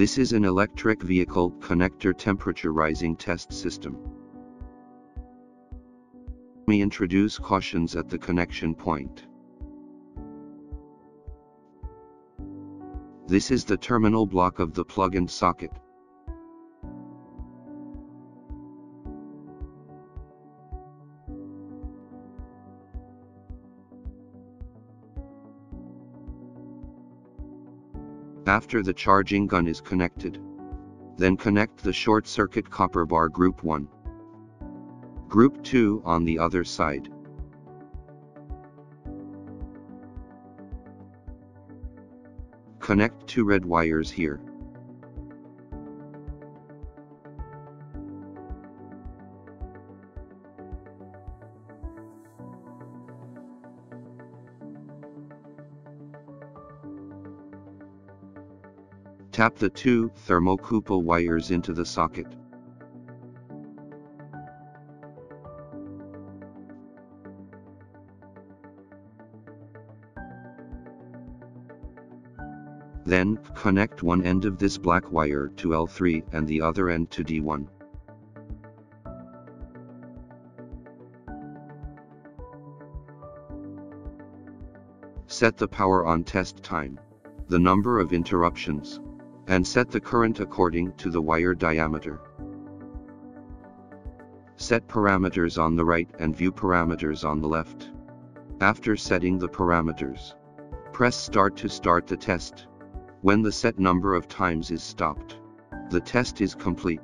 This is an electric vehicle connector temperature rising test system. We introduce cautions at the connection point. This is the terminal block of the plug-in socket. After the charging gun is connected, then connect the short circuit copper bar group 1. Group 2 on the other side. Connect 2 red wires here. Tap the 2 thermocouple wires into the socket. Then, connect one end of this black wire to L3 and the other end to D1. Set the power on test time, the number of interruptions, and set the current according to the wire diameter. Set parameters on the right and view parameters on the left. After setting the parameters, press start to start the test. When the set number of times is stopped, the test is complete.